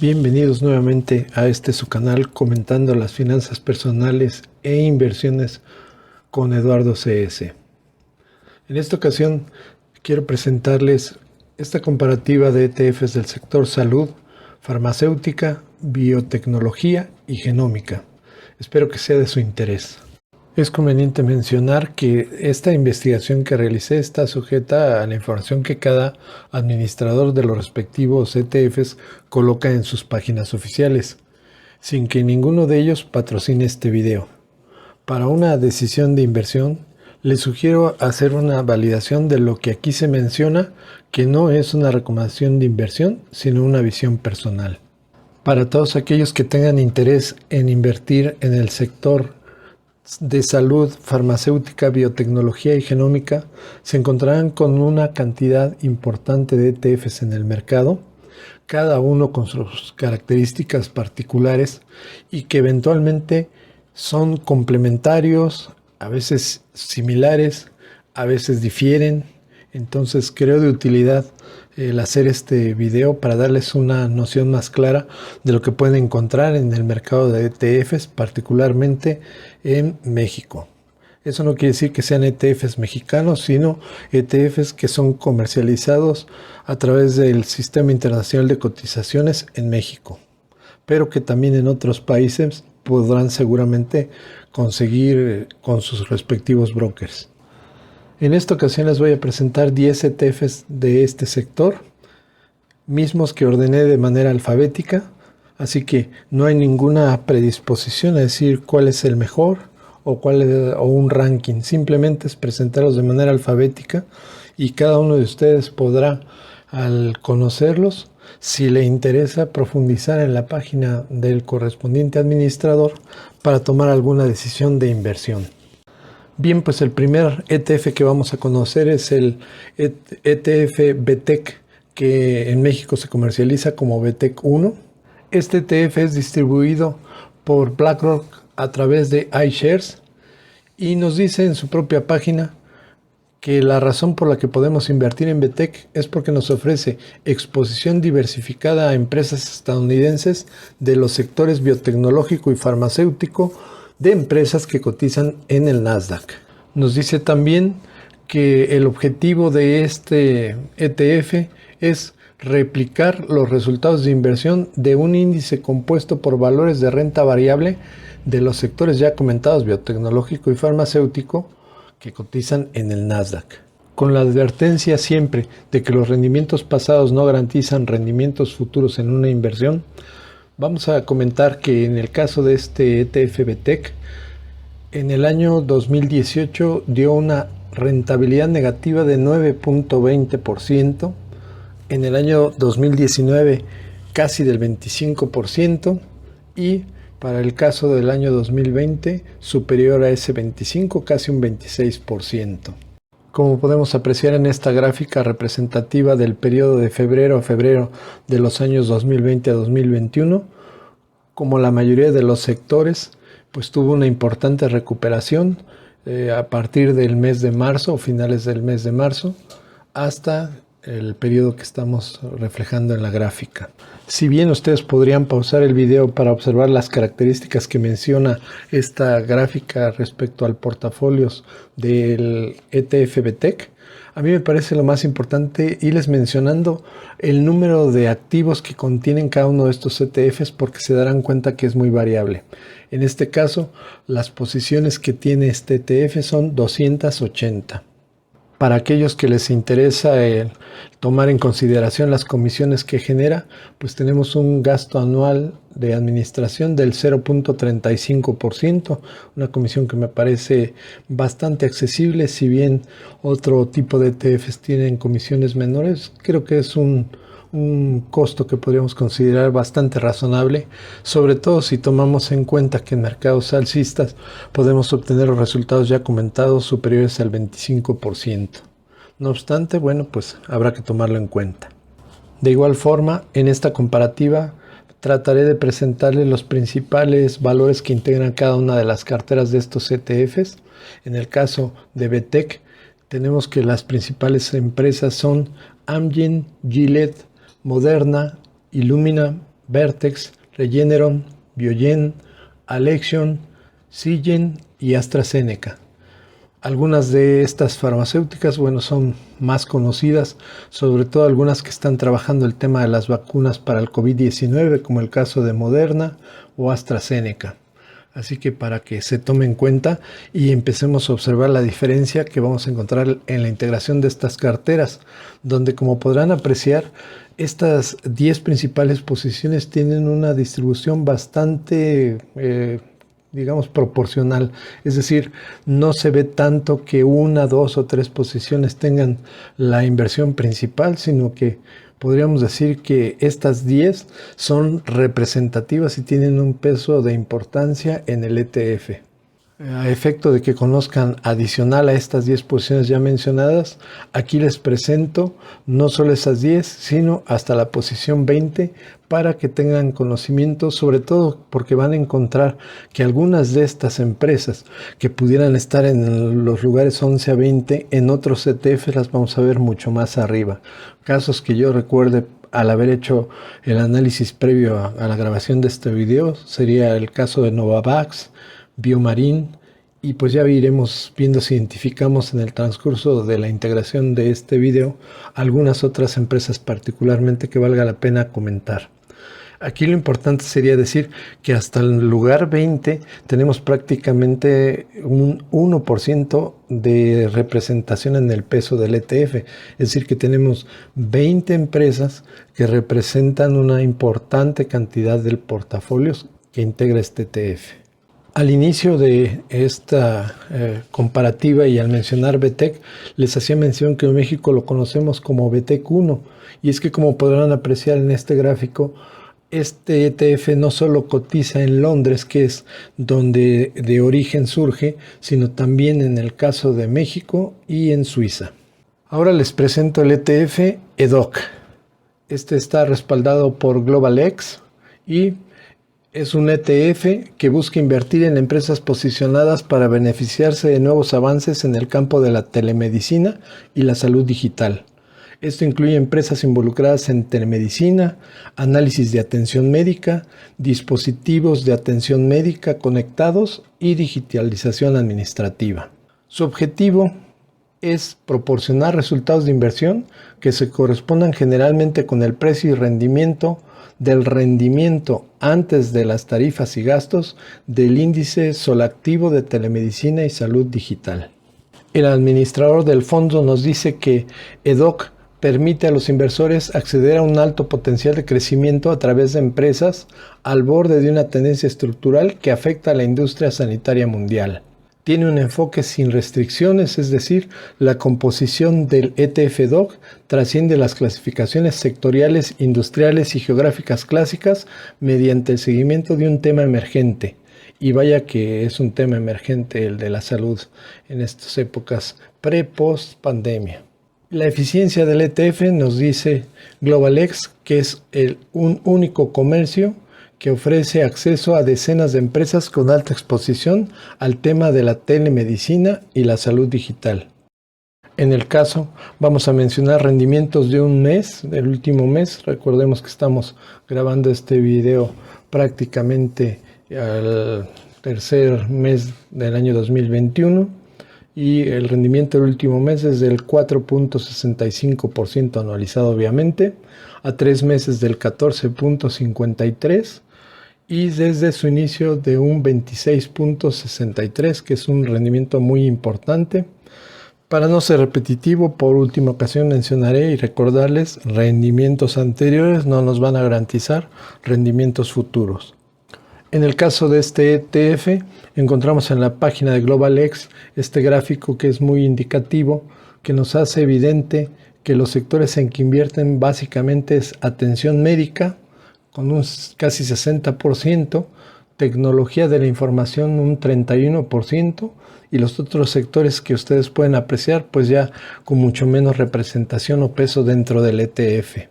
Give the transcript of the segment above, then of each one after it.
Bienvenidos nuevamente a su canal comentando las finanzas personales e inversiones con Eduardo CS. En esta ocasión quiero presentarles esta comparativa de ETFs del sector salud, farmacéutica, biotecnología y genómica. Espero que sea de su interés. Es conveniente mencionar que esta investigación que realicé está sujeta a la información que cada administrador de los respectivos ETFs coloca en sus páginas oficiales, sin que ninguno de ellos patrocine este video. Para una decisión de inversión, les sugiero hacer una validación de lo que aquí se menciona, que no es una recomendación de inversión, sino una visión personal. Para todos aquellos que tengan interés en invertir en el sector de salud, farmacéutica, biotecnología y genómica, se encontrarán con una cantidad importante de ETFs en el mercado, cada uno con sus características particulares y que eventualmente son complementarios, a veces similares, a veces difieren. Entonces creo de utilidad el hacer este video para darles una noción más clara de lo que pueden encontrar en el mercado de ETFs, particularmente en México. Eso no quiere decir que sean ETFs mexicanos, sino ETFs que son comercializados a través del Sistema Internacional de Cotizaciones en México, pero que también en otros países podrán seguramente conseguir con sus respectivos brokers. En esta ocasión les voy a presentar 10 ETFs de este sector, mismos que ordené de manera alfabética, así que no hay ninguna predisposición a decir cuál es el mejor o un ranking. Simplemente es presentarlos de manera alfabética y cada uno de ustedes podrá, al conocerlos, si le interesa, profundizar en la página del correspondiente administrador para tomar alguna decisión de inversión. Bien, pues el primer ETF que vamos a conocer es el ETF BTEC, que en México se comercializa como BTEC 1. Este ETF es distribuido por BlackRock a través de iShares y nos dice en su propia página que la razón por la que podemos invertir en BTEC es porque nos ofrece exposición diversificada a empresas estadounidenses de los sectores biotecnológico y farmacéutico, de empresas que cotizan en el Nasdaq. Nos dice también que el objetivo de este ETF es replicar los resultados de inversión de un índice compuesto por valores de renta variable de los sectores ya comentados, biotecnológico y farmacéutico, que cotizan en el Nasdaq. Con la advertencia siempre de que los rendimientos pasados no garantizan rendimientos futuros en una inversión, vamos a comentar que en el caso de este ETF BTEC, en el año 2018 dio una rentabilidad negativa de 9.20%, en el año 2019 casi del 25% y para el caso del año 2020 superior a ese 25, casi un 26%. Como podemos apreciar en esta gráfica representativa del periodo de febrero a febrero de los años 2020 a 2021, como la mayoría de los sectores, pues tuvo una importante recuperación a partir del mes de marzo o finales del mes de marzo hasta el periodo que estamos reflejando en la gráfica. Si bien ustedes podrían pausar el video para observar las características que menciona esta gráfica respecto al portafolios del ETF BTEC, a mí me parece lo más importante irles mencionando el número de activos que contienen cada uno de estos ETFs, porque se darán cuenta que es muy variable. En este caso, las posiciones que tiene este ETF son 280. Para aquellos que les interesa tomar en consideración las comisiones que genera, pues tenemos un gasto anual de administración del 0.35%, una comisión que me parece bastante accesible. Si bien otro tipo de ETFs tienen comisiones menores, creo que es un costo que podríamos considerar bastante razonable, sobre todo si tomamos en cuenta que en mercados alcistas podemos obtener los resultados ya comentados superiores al 25%. No obstante, bueno, pues habrá que tomarlo en cuenta. De igual forma, en esta comparativa trataré de presentarles los principales valores que integran cada una de las carteras de estos ETFs. En el caso de BTEC, tenemos que las principales empresas son Amgen, Gillette, Moderna, Illumina, Vertex, Regeneron, Biogen, Alexion, Seagen y AstraZeneca. Algunas de estas farmacéuticas, bueno, son más conocidas, sobre todo algunas que están trabajando el tema de las vacunas para el COVID-19, como el caso de Moderna o AstraZeneca. Así que para que se tome en cuenta y empecemos a observar la diferencia que vamos a encontrar en la integración de estas carteras, donde como podrán apreciar, estas 10 principales posiciones tienen una distribución bastante digamos, proporcional. Es decir, no se ve tanto que una, dos o tres posiciones tengan la inversión principal, sino que podríamos decir que estas 10 son representativas y tienen un peso de importancia en el ETF. A efecto de que conozcan adicional a estas 10 posiciones ya mencionadas, aquí les presento no solo esas 10, sino hasta la posición 20 para que tengan conocimiento, sobre todo porque van a encontrar que algunas de estas empresas que pudieran estar en los lugares 11 a 20, en otros ETFs las vamos a ver mucho más arriba. Casos que yo recuerde al haber hecho el análisis previo a la grabación de este video sería el caso de Novavax, Biomarin, y pues ya iremos viendo si identificamos en el transcurso de la integración de este video algunas otras empresas particularmente que valga la pena comentar. Aquí lo importante sería decir que hasta el lugar 20 tenemos prácticamente un 1% de representación en el peso del ETF. Es decir, que tenemos 20 empresas que representan una importante cantidad del portafolio que integra este ETF. Al inicio de esta comparativa y al mencionar BTEC, les hacía mención que en México lo conocemos como BTEC 1. Y es que como podrán apreciar en este gráfico, este ETF no solo cotiza en Londres, que es donde de origen surge, sino también en el caso de México y en Suiza. Ahora les presento el ETF EDOC. Este está respaldado por GlobalX y es un ETF que busca invertir en empresas posicionadas para beneficiarse de nuevos avances en el campo de la telemedicina y la salud digital. Esto incluye empresas involucradas en telemedicina, análisis de atención médica, dispositivos de atención médica conectados y digitalización administrativa. Su objetivo es proporcionar resultados de inversión que se correspondan generalmente con el precio y rendimiento del rendimiento antes de las tarifas y gastos del índice Solactivo de telemedicina y salud digital. El administrador del fondo nos dice que EDOC permite a los inversores acceder a un alto potencial de crecimiento a través de empresas al borde de una tendencia estructural que afecta a la industria sanitaria mundial. Tiene un enfoque sin restricciones, es decir, la composición del ETF EDOC trasciende las clasificaciones sectoriales, industriales y geográficas clásicas mediante el seguimiento de un tema emergente. Y vaya que es un tema emergente el de la salud en estas épocas pre-post pandemia. La eficiencia del ETF nos dice GlobalX que es un único comercio que ofrece acceso a decenas de empresas con alta exposición al tema de la telemedicina y la salud digital. En el caso, vamos a mencionar rendimientos de un mes, del último mes. Recordemos que estamos grabando este video prácticamente al tercer mes del año 2021 y el rendimiento del último mes es del 4.65% anualizado obviamente, a 3 meses del 14.53% y desde su inicio de un 26.63%, que es un rendimiento muy importante. Para no ser repetitivo, por última ocasión mencionaré y recordarles, rendimientos anteriores no nos van a garantizar rendimientos futuros. En el caso de este ETF, encontramos en la página de GlobalX este gráfico que es muy indicativo, que nos hace evidente que los sectores en que invierten básicamente es atención médica, con un casi 60%, tecnología de la información un 31%, y los otros sectores que ustedes pueden apreciar pues ya con mucho menos representación o peso dentro del ETF.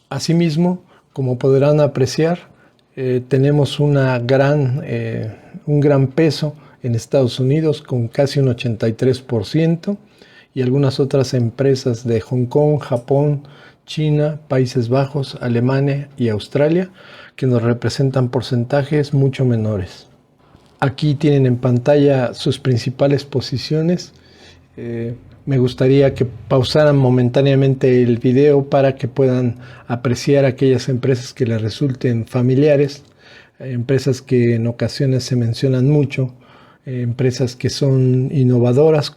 Asimismo, como podrán apreciar, tenemos un gran peso en Estados Unidos con casi un 83%, y algunas otras empresas de Hong Kong, Japón, China, Países Bajos, Alemania y Australia, que nos representan porcentajes mucho menores. Aquí tienen en pantalla sus principales posiciones. Me gustaría que pausaran momentáneamente el video para que puedan apreciar aquellas empresas que les resulten familiares, empresas que en ocasiones se mencionan mucho, empresas que son innovadoras.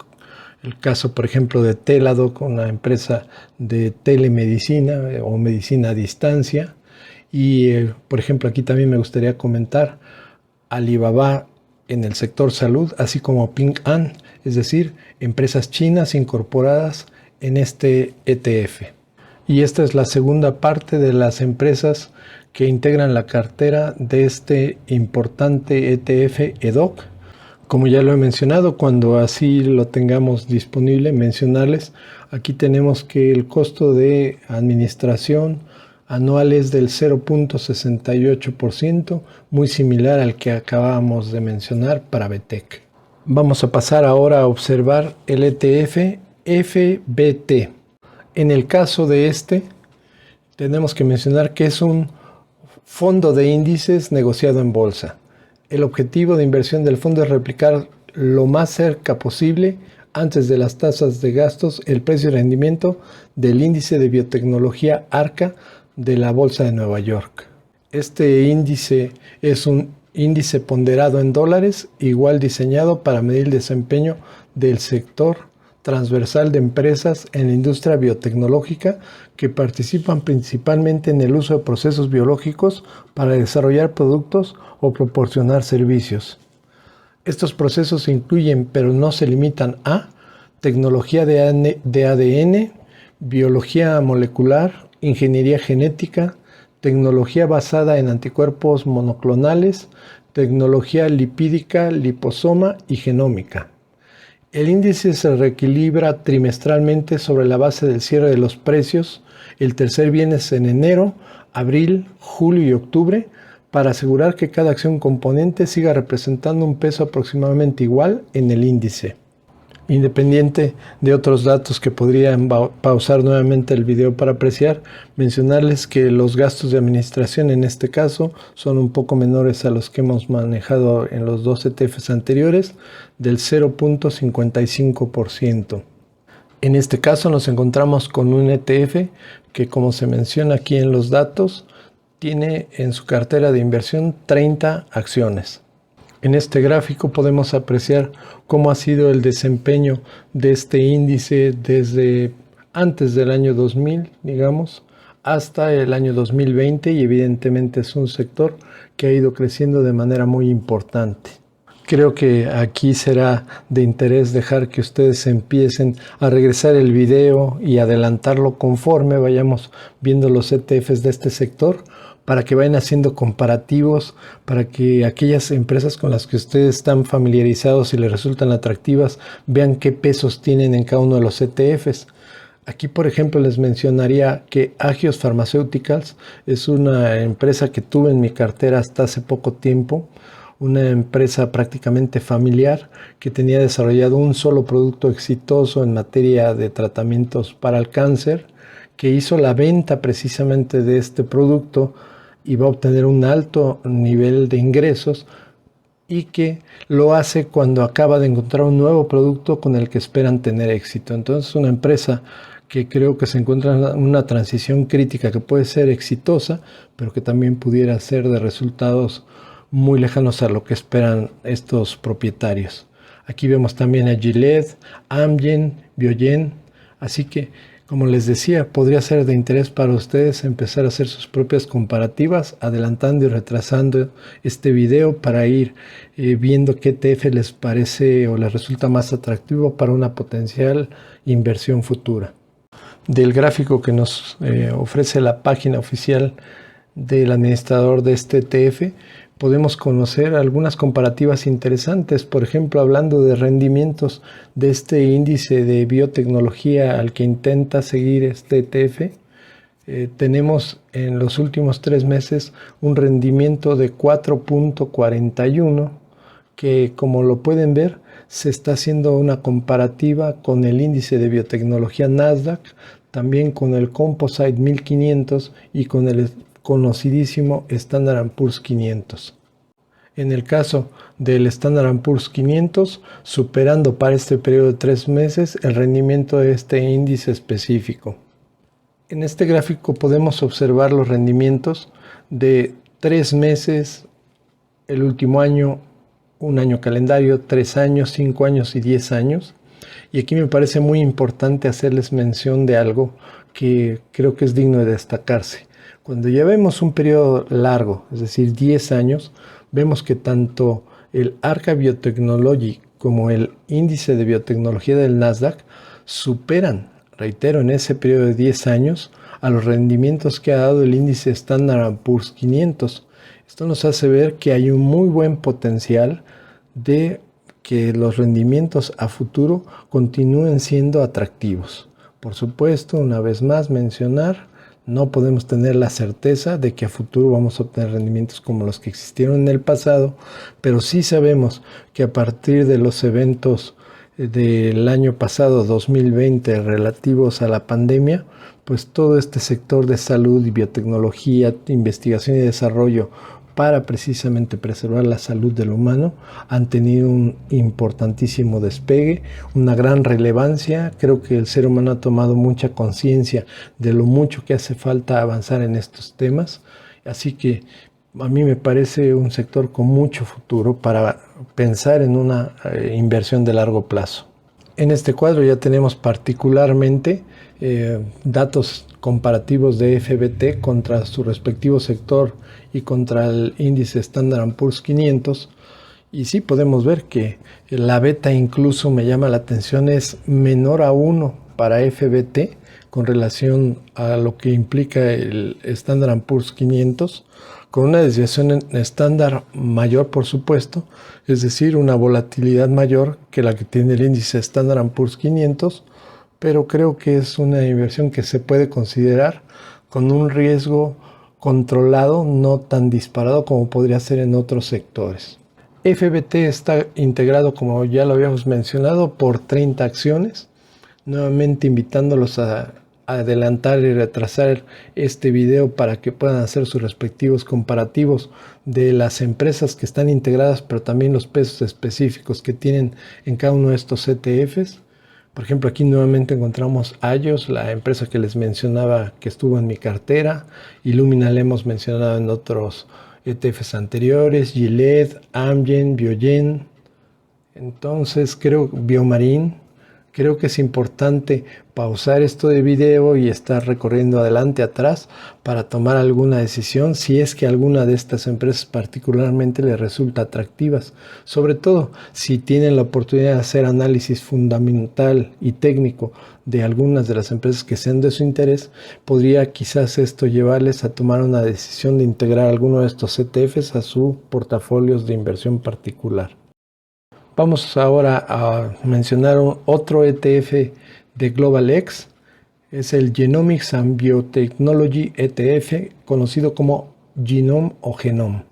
El caso, por ejemplo, de Teladoc, una empresa de telemedicina o medicina a distancia. Y, por ejemplo, aquí también me gustaría comentar Alibaba en el sector salud, así como Ping An, es decir, empresas chinas incorporadas en este ETF. Y esta es la segunda parte de las empresas que integran la cartera de este importante ETF EDOC. Como ya lo he mencionado, cuando así lo tengamos disponible, mencionarles, aquí tenemos que el costo de administración anual es del 0.68%, muy similar al que acabamos de mencionar para BTEC. Vamos a pasar ahora a observar el ETF FBT. En el caso de este, tenemos que mencionar que es un fondo de índices negociado en bolsa. El objetivo de inversión del fondo es replicar lo más cerca posible, antes de las tasas de gastos, el precio y rendimiento del índice de biotecnología ARCA de la Bolsa de Nueva York. Este índice es un índice ponderado en dólares, igual diseñado para medir el desempeño del sector transversal de empresas en la industria biotecnológica que participan principalmente en el uso de procesos biológicos para desarrollar productos o proporcionar servicios. Estos procesos incluyen, pero no se limitan a, tecnología de ADN, biología molecular, ingeniería genética, tecnología basada en anticuerpos monoclonales, tecnología lipídica, liposoma y genómica. El índice se reequilibra trimestralmente sobre la base del cierre de los precios, el tercer viernes en enero, abril, julio y octubre, para asegurar que cada acción componente siga representando un peso aproximadamente igual en el índice. Independiente de otros datos que podrían pausar nuevamente el video para apreciar, mencionarles que los gastos de administración en este caso son un poco menores a los que hemos manejado en los dos ETFs anteriores, del 0.55%. En este caso nos encontramos con un ETF que, como se menciona aquí en los datos, tiene en su cartera de inversión 30 acciones. En este gráfico podemos apreciar cómo ha sido el desempeño de este índice desde antes del año 2000, digamos, hasta el año 2020, y evidentemente es un sector que ha ido creciendo de manera muy importante. Creo que aquí será de interés dejar que ustedes empiecen a regresar el video y adelantarlo conforme vayamos viendo los ETFs de este sector, para que vayan haciendo comparativos, para que aquellas empresas con las que ustedes están familiarizados y les resultan atractivas vean qué pesos tienen en cada uno de los ETFs. Aquí, por ejemplo, les mencionaría que Agios Pharmaceuticals es una empresa que tuve en mi cartera hasta hace poco tiempo, una empresa prácticamente familiar que tenía desarrollado un solo producto exitoso en materia de tratamientos para el cáncer, que hizo la venta precisamente de este producto y va a obtener un alto nivel de ingresos, y que lo hace cuando acaba de encontrar un nuevo producto con el que esperan tener éxito. Entonces, una empresa que creo que se encuentra en una transición crítica que puede ser exitosa, pero que también pudiera ser de resultados muy lejanos a lo que esperan estos propietarios. Aquí vemos también a Gillette, Amgen, Biogen, así que, como les decía, podría ser de interés para ustedes empezar a hacer sus propias comparativas, adelantando y retrasando este video para ir viendo qué ETF les parece o les resulta más atractivo para una potencial inversión futura. Del gráfico que nos ofrece la página oficial del administrador de este ETF, podemos conocer algunas comparativas interesantes. Por ejemplo, hablando de rendimientos de este índice de biotecnología al que intenta seguir este ETF, tenemos en los últimos 3 meses un rendimiento de 4.41, que, como lo pueden ver, se está haciendo una comparativa con el índice de biotecnología Nasdaq, también con el Composite 1500 y con el conocidísimo Standard & Poor's 500. En el caso del Standard & Poor's 500, superando para este periodo de 3 meses el rendimiento de este índice específico. En este gráfico podemos observar los rendimientos de 3 meses, el último año, un año calendario, 3 años, 5 años y 10 años. Y aquí me parece muy importante hacerles mención de algo que creo que es digno de destacarse. Cuando ya vemos un periodo largo, es decir, 10 años, vemos que tanto el Arca Biotechnology como el índice de biotecnología del Nasdaq superan, reitero, en ese periodo de 10 años, a los rendimientos que ha dado el índice Standard & Poor's 500. Esto nos hace ver que hay un muy buen potencial de que los rendimientos a futuro continúen siendo atractivos. Por supuesto, una vez más mencionar, no podemos tener la certeza de que a futuro vamos a obtener rendimientos como los que existieron en el pasado, pero sí sabemos que a partir de los eventos del año pasado, 2020, relativos a la pandemia, pues todo este sector de salud y biotecnología, investigación y desarrollo para precisamente preservar la salud del humano, han tenido un importantísimo despegue, una gran relevancia. Creo que el ser humano ha tomado mucha conciencia de lo mucho que hace falta avanzar en estos temas, así que a mí me parece un sector con mucho futuro para pensar en una inversión de largo plazo. En este cuadro ya tenemos particularmente datos comparativos de FBT contra su respectivo sector y contra el índice Standard & Poor's 500, y sí podemos ver que la beta, incluso me llama la atención, es menor a 1 para FBT con relación a lo que implica el Standard & Poor's 500, con una desviación en estándar mayor, por supuesto, es decir, una volatilidad mayor que la que tiene el índice Standard & Poor's 500, pero creo que es una inversión que se puede considerar con un riesgo controlado, no tan disparado como podría ser en otros sectores. FBT está integrado, como ya lo habíamos mencionado, por 30 acciones, nuevamente invitándolos a adelantar y retrasar este video para que puedan hacer sus respectivos comparativos de las empresas que están integradas, pero también los pesos específicos que tienen en cada uno de estos ETFs. Por ejemplo, aquí nuevamente encontramos Agios, la empresa que les mencionaba que estuvo en mi cartera. Illumina la hemos mencionado en otros ETFs anteriores, Gilead, Amgen, Biogen. Entonces creo Biomarin. Creo que es importante pausar esto de video y estar recorriendo adelante, atrás, para tomar alguna decisión si es que alguna de estas empresas particularmente les resulta atractivas. Sobre todo si tienen la oportunidad de hacer análisis fundamental y técnico de algunas de las empresas que sean de su interés, podría quizás esto llevarles a tomar una decisión de integrar alguno de estos ETFs a sus portafolios de inversión particular. Vamos ahora a mencionar otro ETF de GlobalX, es el Genomics and Biotechnology ETF, conocido como Genome o Genome.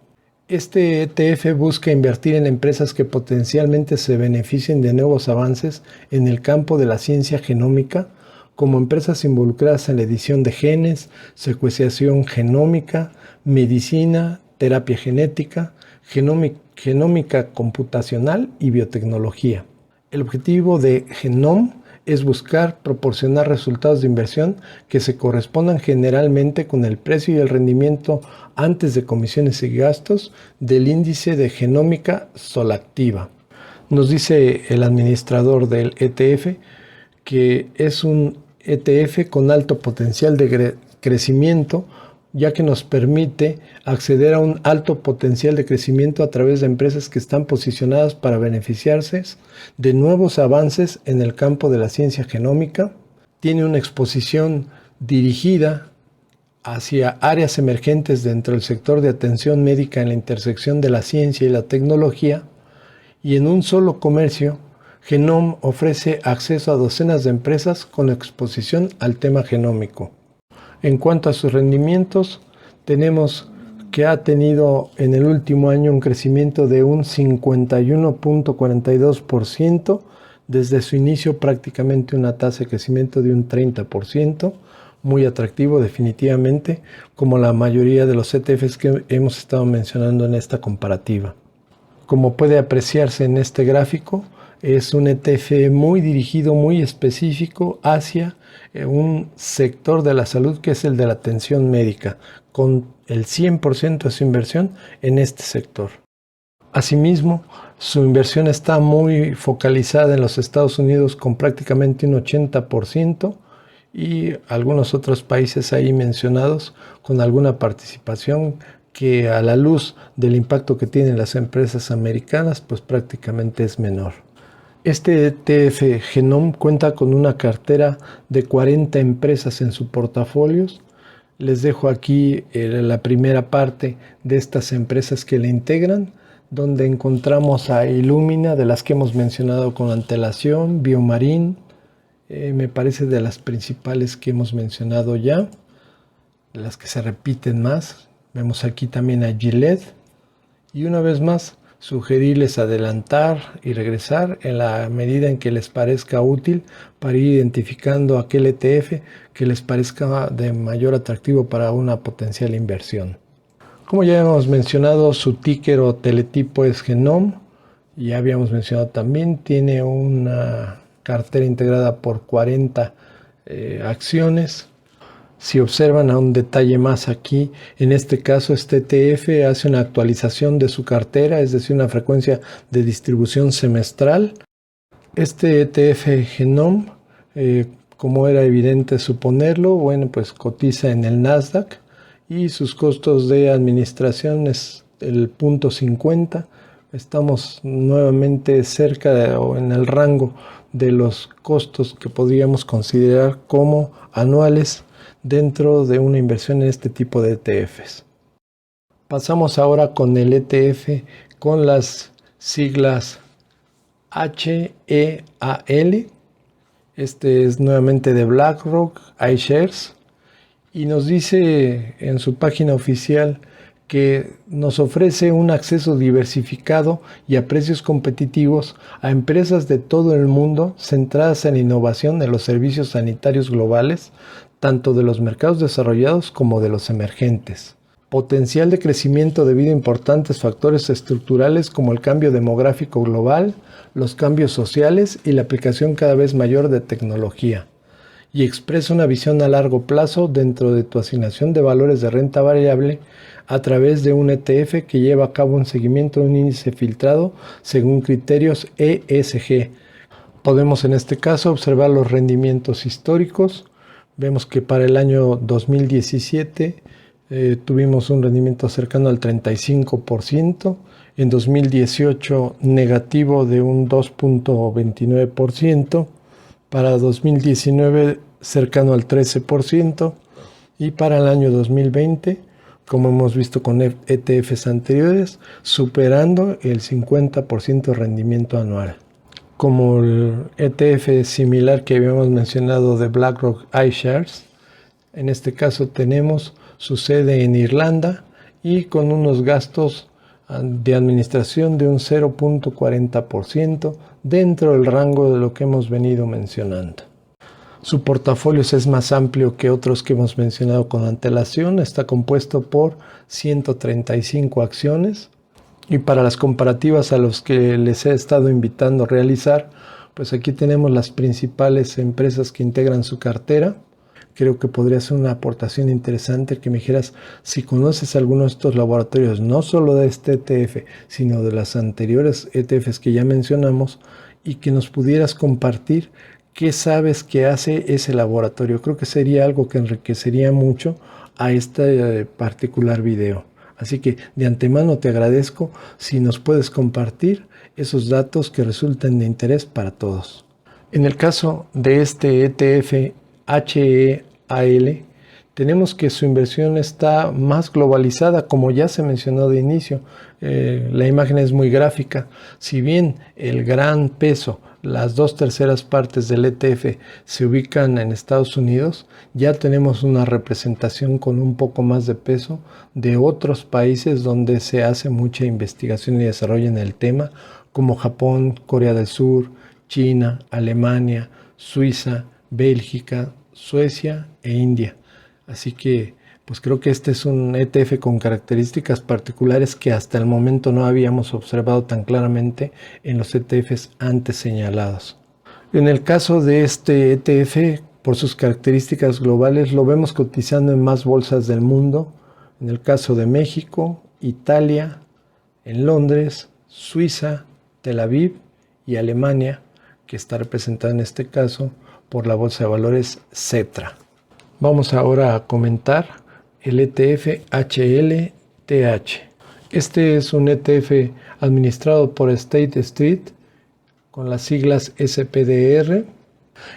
Este ETF busca invertir en empresas que potencialmente se beneficien de nuevos avances en el campo de la ciencia genómica, como empresas involucradas en la edición de genes, secuenciación genómica, medicina, terapia genética, genómica computacional y biotecnología. El objetivo de Genome es buscar proporcionar resultados de inversión que se correspondan generalmente con el precio y el rendimiento antes de comisiones y gastos del índice de genómica solactiva. Nos dice el administrador del ETF que es un ETF con alto potencial de crecimiento, ya que nos permite acceder a un alto potencial de crecimiento a través de empresas que están posicionadas para beneficiarse de nuevos avances en el campo de la ciencia genómica. Tiene una exposición dirigida hacia áreas emergentes dentro del sector de atención médica en la intersección de la ciencia y la tecnología, y en un solo comercio, Genome ofrece acceso a docenas de empresas con exposición al tema genómico. En cuanto a sus rendimientos, tenemos que ha tenido en el último año un crecimiento de un 51.42% desde su inicio prácticamente una tasa de crecimiento de un 30%, muy atractivo definitivamente, como la mayoría de los ETFs que hemos estado mencionando en esta comparativa. Como puede apreciarse en este gráfico, es un ETF muy dirigido, muy específico hacia un sector de la salud que es el de la atención médica, con el 100% de su inversión en este sector. Asimismo, su inversión está muy focalizada en los Estados Unidos con prácticamente un 80% y algunos otros países ahí mencionados con alguna participación que a la luz del impacto que tienen las empresas americanas pues prácticamente es menor. Este ETF Genome cuenta con una cartera de 40 empresas en su portafolio. Les dejo aquí la primera parte de estas empresas que le integran, donde encontramos a Illumina, de las que hemos mencionado con antelación, Biomarin, me parece de las principales que hemos mencionado ya, de las que se repiten más. Vemos aquí también a Gillette y una vez más sugerirles adelantar y regresar en la medida en que les parezca útil para ir identificando aquel ETF que les parezca de mayor atractivo para una potencial inversión. Como ya hemos mencionado, su ticker o teletipo es Genome. Ya habíamos mencionado también, tiene una cartera integrada por 40 acciones. Si observan a un detalle más aquí, en este caso este ETF hace una actualización de su cartera, es decir, una frecuencia de distribución semestral. Este ETF Genome, como era evidente suponerlo, bueno, pues cotiza en el Nasdaq y sus costos de administración es el 0.50. Estamos nuevamente cerca o en el rango de los costos que podríamos considerar como anuales dentro de una inversión en este tipo de ETFs. Pasamos ahora con el ETF con las siglas HEAL. Este es nuevamente de BlackRock iShares y nos dice en su página oficial que nos ofrece un acceso diversificado y a precios competitivos a empresas de todo el mundo centradas en la innovación de los servicios sanitarios globales, tanto de los mercados desarrollados como de los emergentes. Potencial de crecimiento debido a importantes factores estructurales como el cambio demográfico global, los cambios sociales y la aplicación cada vez mayor de tecnología. Y expresa una visión a largo plazo dentro de tu asignación de valores de renta variable a través de un ETF que lleva a cabo un seguimiento de un índice filtrado según criterios ESG. Podemos en este caso observar los rendimientos históricos. Vemos que para el año 2017 tuvimos un rendimiento cercano al 35%, en 2018 negativo de un 2.29%, para 2019 cercano al 13% y para el año 2020, como hemos visto con ETFs anteriores, superando el 50% de rendimiento anual. Como el ETF similar que habíamos mencionado de BlackRock iShares, en este caso tenemos su sede en Irlanda y con unos gastos de administración de un 0.40% dentro del rango de lo que hemos venido mencionando. Su portafolio es más amplio que otros que hemos mencionado con antelación, está compuesto por 135 acciones y para las comparativas a los que les he estado invitando a realizar, pues aquí tenemos las principales empresas que integran su cartera. Creo que podría ser una aportación interesante que me dijeras si conoces alguno de estos laboratorios, no solo de este ETF, sino de las anteriores ETFs que ya mencionamos, y que nos pudieras compartir qué sabes que hace ese laboratorio. Creo que sería algo que enriquecería mucho a este particular video. Así que de antemano te agradezco si nos puedes compartir esos datos que resulten de interés para todos. En el caso de este ETF HEAL, tenemos que su inversión está más globalizada, como ya se mencionó de inicio. La imagen es muy gráfica. Si bien el gran peso, las 2/3 partes del ETF se ubican en Estados Unidos, ya tenemos una representación con un poco más de peso de otros países donde se hace mucha investigación y desarrollo en el tema, como Japón, Corea del Sur, China, Alemania, Suiza, Bélgica, Suecia e India. Así que pues creo que este es un ETF con características particulares que hasta el momento no habíamos observado tan claramente en los ETFs antes señalados. En el caso de este ETF, por sus características globales, lo vemos cotizando en más bolsas del mundo. En el caso de México, Italia, en Londres, Suiza, Tel Aviv y Alemania, que está representada en este caso por la bolsa de valores Xetra. Vamos ahora a comentar el ETF HLTH. Este es un ETF administrado por State Street con las siglas SPDR.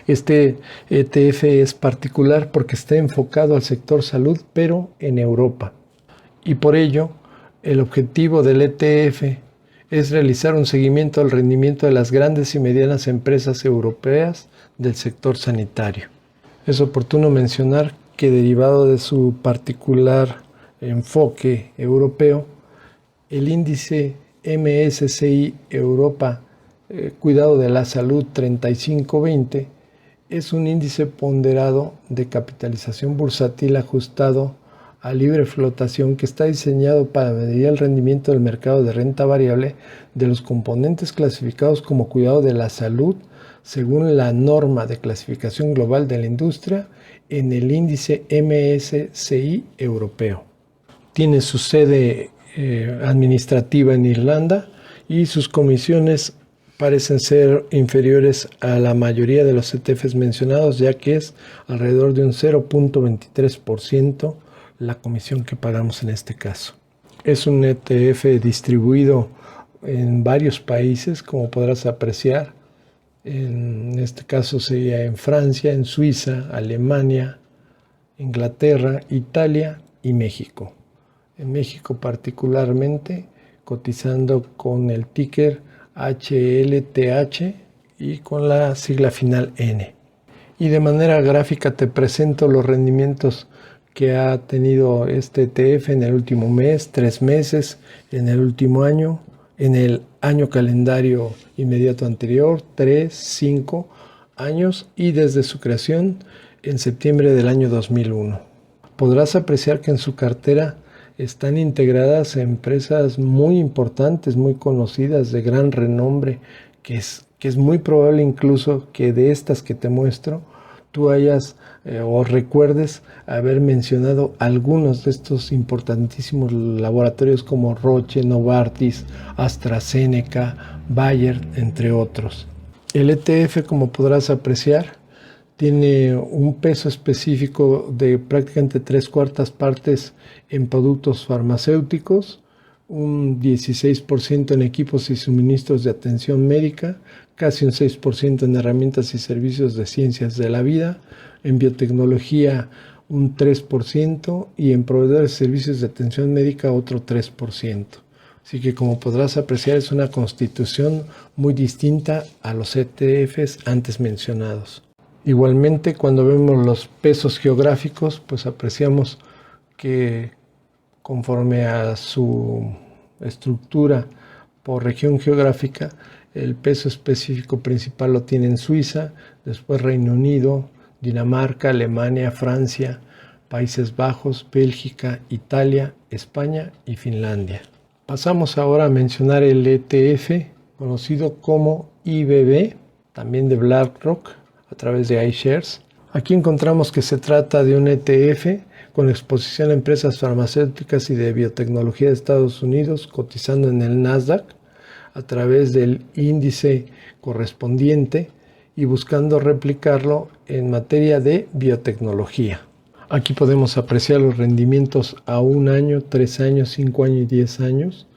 Este ETF es particular porque está enfocado al sector salud, pero en Europa. Y por ello, el objetivo del ETF es realizar un seguimiento al rendimiento de las grandes y medianas empresas europeas del sector sanitario. Es oportuno mencionar que derivado de su particular enfoque europeo, el índice MSCI Europa Cuidado de la Salud 3520 es un índice ponderado de capitalización bursátil ajustado a libre flotación que está diseñado para medir el rendimiento del mercado de renta variable de los componentes clasificados como cuidado de la salud según la norma de clasificación global de la industria en el índice MSCI europeo. Tiene su sede administrativa en Irlanda y sus comisiones parecen ser inferiores a la mayoría de los ETFs mencionados, ya que es alrededor de un 0.23% la comisión que pagamos en este caso. Es un ETF distribuido en varios países, como podrás apreciar. En este caso sería en Francia, en Suiza, Alemania, Inglaterra, Italia y México. En México particularmente cotizando con el ticker HLTH y con la sigla final N. Y de manera gráfica te presento los rendimientos que ha tenido este ETF en el último mes, 3 meses, en el último año, en el año calendario inmediato anterior, 3, 5 años y desde su creación en septiembre del año 2001. Podrás apreciar que en su cartera están integradas empresas muy importantes, muy conocidas, de gran renombre, que es muy probable incluso que de estas que te muestro, tú hayas o recuerdes haber mencionado algunos de estos importantísimos laboratorios como Roche, Novartis, AstraZeneca, Bayer, entre otros. El ETF, como podrás apreciar, tiene un peso específico de prácticamente 3/4 partes en productos farmacéuticos, un 16% en equipos y suministros de atención médica, casi un 6% en herramientas y servicios de ciencias de la vida, en biotecnología un 3% y en proveedores de servicios de atención médica otro 3%. Así que como podrás apreciar es una constitución muy distinta a los ETFs antes mencionados. Igualmente, cuando vemos los pesos geográficos, pues apreciamos que conforme a su estructura por región geográfica, el peso específico principal lo tiene en Suiza, después Reino Unido, Dinamarca, Alemania, Francia, Países Bajos, Bélgica, Italia, España y Finlandia. Pasamos ahora a mencionar el ETF conocido como IBB, también de BlackRock, a través de iShares. Aquí encontramos que se trata de un ETF con exposición a empresas farmacéuticas y de biotecnología de Estados Unidos cotizando en el Nasdaq a través del índice correspondiente y buscando replicarlo en materia de biotecnología. Aquí podemos apreciar los rendimientos a 1 año, 3 años, 5 años y 10 años.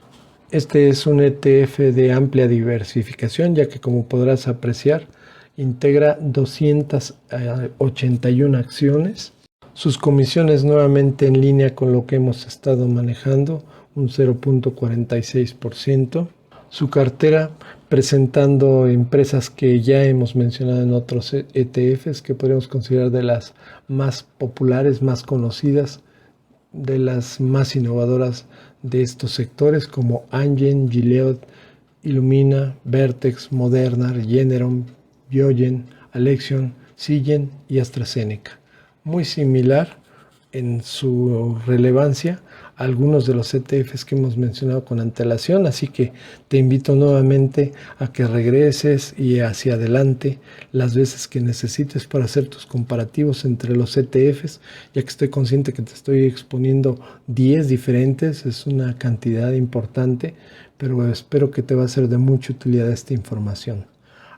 Este es un ETF de amplia diversificación, ya que como podrás apreciar, integra 281 acciones. Sus comisiones nuevamente en línea con lo que hemos estado manejando, un 0.46%. Su cartera presentando empresas que ya hemos mencionado en otros ETFs que podríamos considerar de las más populares, más conocidas, de las más innovadoras de estos sectores como Amgen, Gilead Illumina, Vertex, Moderna, Regeneron, Biogen, Alexion, Seagen y AstraZeneca. Muy similar en su relevancia a algunos de los ETFs que hemos mencionado con antelación, así que te invito nuevamente a que regreses y hacia adelante las veces que necesites para hacer tus comparativos entre los ETFs, ya que estoy consciente que te estoy exponiendo 10 diferentes, es una cantidad importante, pero espero que te va a ser de mucha utilidad esta información.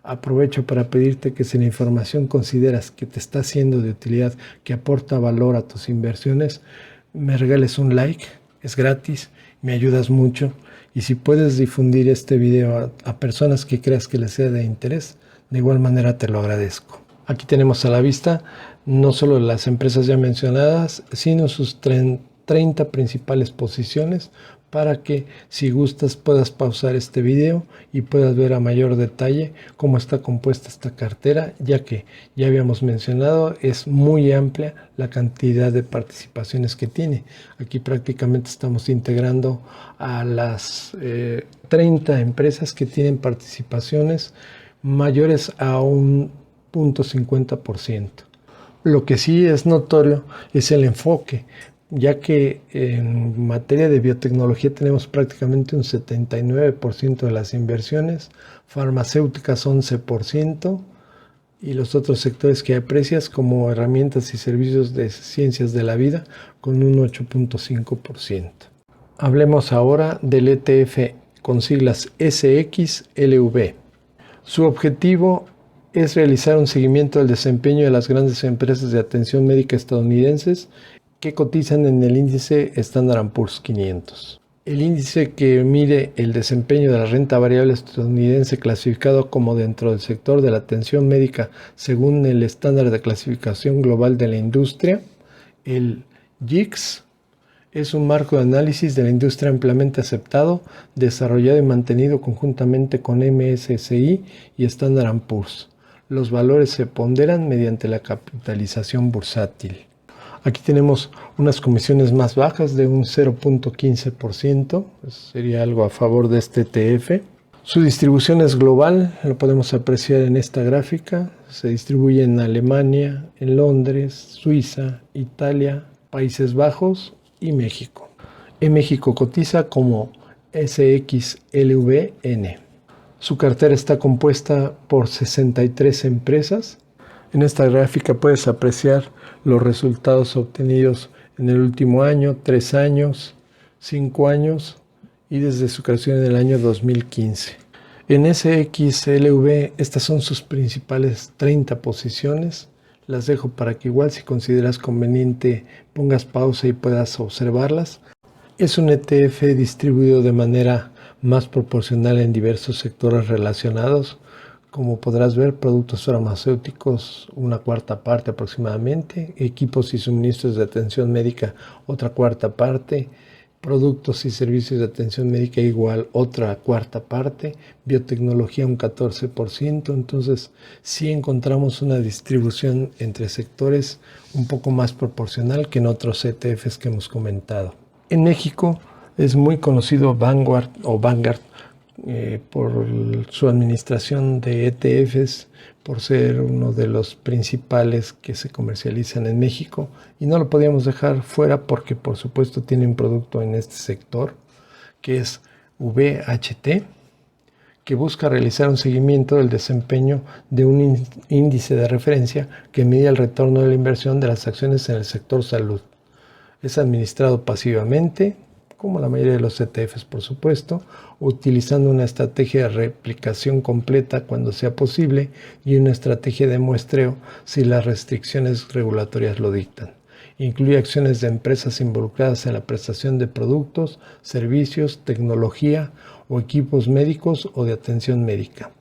Aprovecho para pedirte que si la información consideras que te está siendo de utilidad, que aporta valor a tus inversiones, me regales un like, es gratis, me ayudas mucho, y si puedes difundir este video a personas que creas que les sea de interés, de igual manera te lo agradezco. Aquí tenemos a la vista no solo las empresas ya mencionadas, sino sus 30 principales posiciones, para que si gustas puedas pausar este video y puedas ver a mayor detalle cómo está compuesta esta cartera, ya que ya habíamos mencionado es muy amplia la cantidad de participaciones que tiene. Aquí prácticamente estamos integrando a las 30 empresas que tienen participaciones mayores a un 0.50%. Lo que sí es notorio es el enfoque, ya que en materia de biotecnología tenemos prácticamente un 79% de las inversiones, farmacéuticas 11% y los otros sectores que aprecias como herramientas y servicios de ciencias de la vida con un 8.5%. Hablemos ahora del ETF con siglas SXLV. Su objetivo es realizar un seguimiento del desempeño de las grandes empresas de atención médica estadounidenses que cotizan en el índice Standard & Poor's 500. El índice que mide el desempeño de la renta variable estadounidense clasificado como dentro del sector de la atención médica según el estándar de clasificación global de la industria, el GICS, es un marco de análisis de la industria ampliamente aceptado, desarrollado y mantenido conjuntamente con MSCI y Standard & Poor's. Los valores se ponderan mediante la capitalización bursátil. Aquí tenemos unas comisiones más bajas de un 0.15%, sería algo a favor de este ETF. Su distribución es global, lo podemos apreciar en esta gráfica. Se distribuye en Alemania, en Londres, Suiza, Italia, Países Bajos y México. En México cotiza como SXLVN. Su cartera está compuesta por 63 empresas. En esta gráfica puedes apreciar los resultados obtenidos en el último año, 3 años, 5 años y desde su creación en el año 2015. En SXLV estas son sus principales 30 posiciones. Las dejo para que igual si consideras conveniente pongas pausa y puedas observarlas. Es un ETF distribuido de manera más proporcional en diversos sectores relacionados. Como podrás ver, productos farmacéuticos, una cuarta parte aproximadamente, equipos y suministros de atención médica, otra cuarta parte, productos y servicios de atención médica igual, otra cuarta parte, biotecnología un 14%, entonces sí encontramos una distribución entre sectores un poco más proporcional que en otros ETFs que hemos comentado. En México es muy conocido Vanguard por su administración de ETFs, por ser uno de los principales que se comercializan en México, y no lo podíamos dejar fuera porque por supuesto tiene un producto en este sector que es VHT, que busca realizar un seguimiento del desempeño de un índice de referencia que mide el retorno de la inversión de las acciones en el sector salud. Es administrado pasivamente, como la mayoría de los ETFs por supuesto, utilizando una estrategia de replicación completa cuando sea posible y una estrategia de muestreo si las restricciones regulatorias lo dictan. Incluye acciones de empresas involucradas en la prestación de productos, servicios, tecnología o equipos médicos o de atención médica.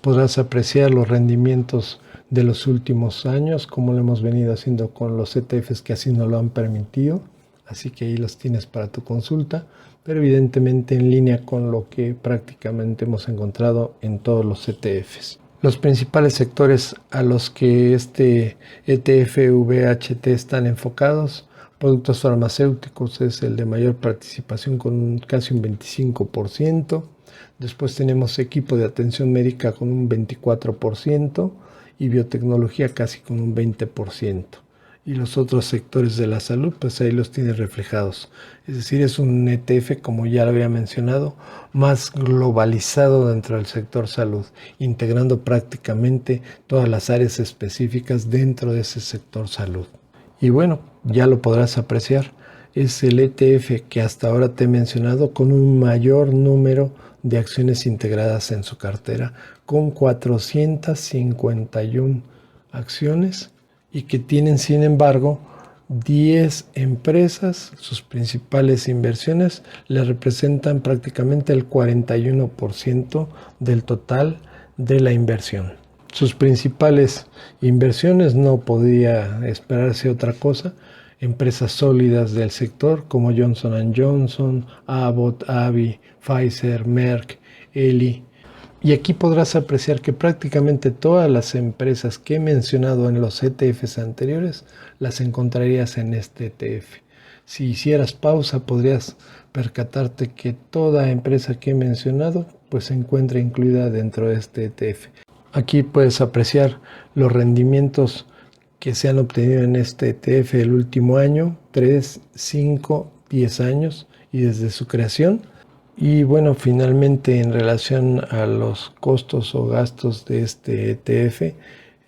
Podrás apreciar los rendimientos de los últimos años, como lo hemos venido haciendo con los ETFs que así nos lo han permitido. Así que ahí los tienes para tu consulta, pero evidentemente en línea con lo que prácticamente hemos encontrado en todos los ETFs. Los principales sectores a los que este ETF VHT están enfocados: productos farmacéuticos es el de mayor participación con casi un 25%, Después tenemos equipo de atención médica con un 24% y biotecnología casi con un 20%. Y los otros sectores de la salud, pues ahí los tiene reflejados. Es decir, es un ETF, como ya lo había mencionado, más globalizado dentro del sector salud, integrando prácticamente todas las áreas específicas dentro de ese sector salud. Y bueno, ya lo podrás apreciar, es el ETF que hasta ahora te he mencionado con un mayor número de acciones integradas en su cartera, con 451 acciones y que tienen, sin embargo, 10 empresas. Sus principales inversiones le representan prácticamente el 41% del total de la inversión. Sus principales inversiones, no podía esperarse otra cosa, empresas sólidas del sector como Johnson & Johnson, Abbott, AbbVie, Pfizer, Merck, Eli. Y aquí podrás apreciar que prácticamente todas las empresas que he mencionado en los ETFs anteriores las encontrarías en este ETF. Si hicieras pausa, podrías percatarte que toda empresa que he mencionado pues se encuentra incluida dentro de este ETF. Aquí puedes apreciar los rendimientos que se han obtenido en este ETF el último año, 3, 5, 10 años y desde su creación. Y bueno, finalmente en relación a los costos o gastos de este ETF,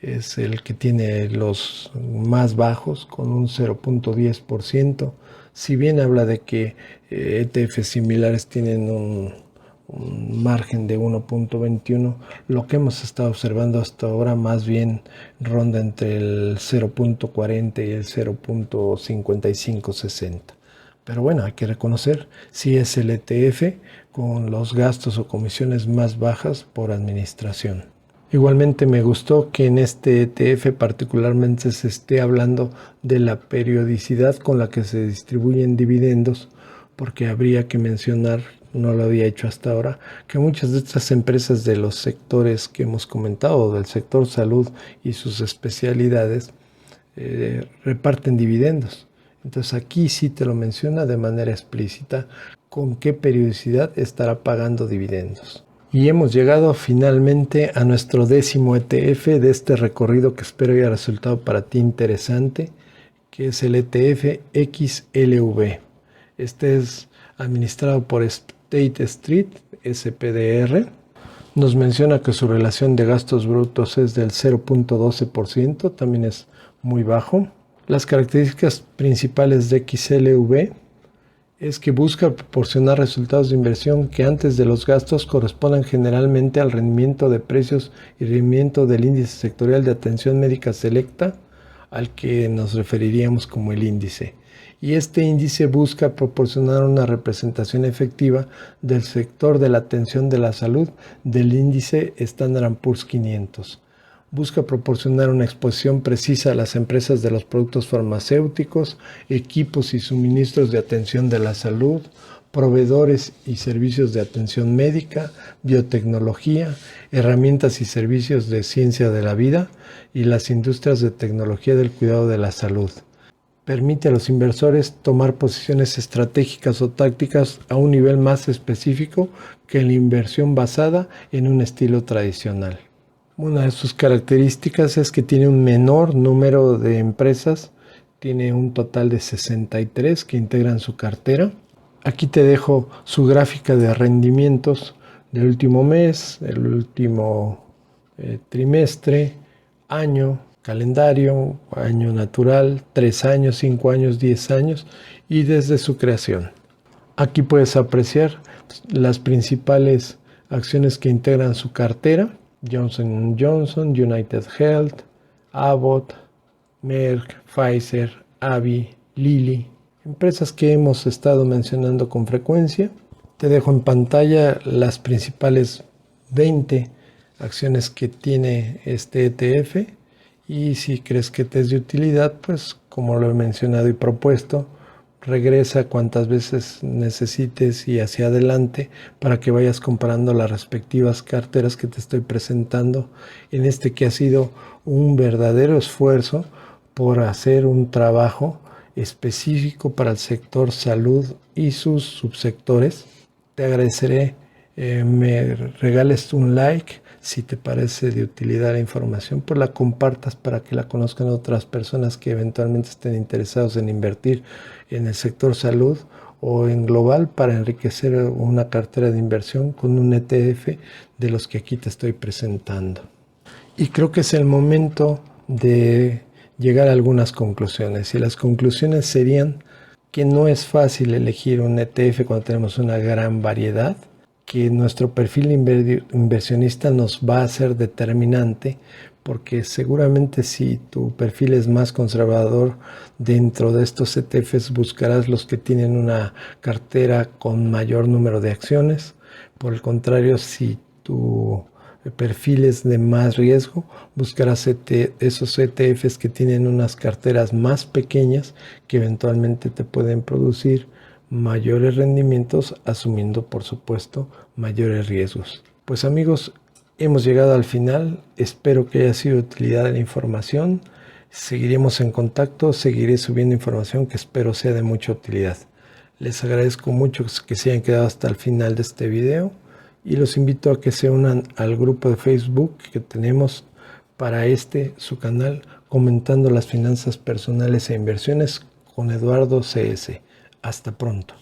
es el que tiene los más bajos con un 0.10%. Si bien habla de que ETFs similares tienen un margen de 1.21, lo que hemos estado observando hasta ahora más bien ronda entre el 0.40 y el 0.5560. Pero bueno, hay que reconocer si es el ETF con los gastos o comisiones más bajas por administración. Igualmente me gustó que en este ETF particularmente se esté hablando de la periodicidad con la que se distribuyen dividendos, porque habría que mencionar, no lo había hecho hasta ahora, que muchas de estas empresas de los sectores que hemos comentado, del sector salud y sus especialidades, reparten dividendos. Entonces aquí sí te lo menciona de manera explícita con qué periodicidad estará pagando dividendos. Y hemos llegado finalmente a nuestro 10º ETF de este recorrido que espero haya resultado para ti interesante, que es el ETF XLV. Este es administrado por State Street, SPDR. Nos menciona que su relación de gastos brutos es del 0.12%, también es muy bajo. Las características principales de XLV es que busca proporcionar resultados de inversión que antes de los gastos correspondan generalmente al rendimiento de precios y rendimiento del índice sectorial de atención médica selecta, al que nos referiríamos como el índice. Y este índice busca proporcionar una representación efectiva del sector de la atención de la salud del índice Standard & Poor's 500. Busca proporcionar una exposición precisa a las empresas de los productos farmacéuticos, equipos y suministros de atención de la salud, proveedores y servicios de atención médica, biotecnología, herramientas y servicios de ciencia de la vida y las industrias de tecnología del cuidado de la salud. Permite a los inversores tomar posiciones estratégicas o tácticas a un nivel más específico que la inversión basada en un estilo tradicional. Una de sus características es que tiene un menor número de empresas, tiene un total de 63 que integran su cartera. Aquí te dejo su gráfica de rendimientos del último mes, el último trimestre, año, calendario, año natural, 3 años, 5 años, 10 años y desde su creación. Aquí puedes apreciar las principales acciones que integran su cartera: Johnson & Johnson, United Health, Abbott, Merck, Pfizer, AbbVie, Lilly, empresas que hemos estado mencionando con frecuencia. Te dejo en pantalla las principales 20 acciones que tiene este ETF y si crees que te es de utilidad, pues como lo he mencionado y propuesto, regresa cuantas veces necesites y hacia adelante para que vayas comparando las respectivas carteras que te estoy presentando en este que ha sido un verdadero esfuerzo por hacer un trabajo específico para el sector salud y sus subsectores. Te agradeceré me regales un like. Si te parece de utilidad la información, pues la compartas para que la conozcan otras personas que eventualmente estén interesados en invertir en el sector salud o en global para enriquecer una cartera de inversión con un ETF de los que aquí te estoy presentando. Y creo que es el momento de llegar a algunas conclusiones. Y las conclusiones serían que no es fácil elegir un ETF cuando tenemos una gran variedad, que nuestro perfil inversionista nos va a ser determinante, porque seguramente si tu perfil es más conservador, dentro de estos ETFs buscarás los que tienen una cartera con mayor número de acciones. Por el contrario, si tu perfiles de más riesgo, buscarás esos ETFs que tienen unas carteras más pequeñas que eventualmente te pueden producir mayores rendimientos, asumiendo por supuesto mayores riesgos. Pues amigos, hemos llegado al final. Espero que haya sido de utilidad la información. Seguiremos en contacto, seguiré subiendo información que espero sea de mucha utilidad. Les agradezco mucho que se hayan quedado hasta el final de este video y los invito a que se unan al grupo de Facebook que tenemos para su canal, comentando las finanzas personales e inversiones con Eduardo CS. Hasta pronto.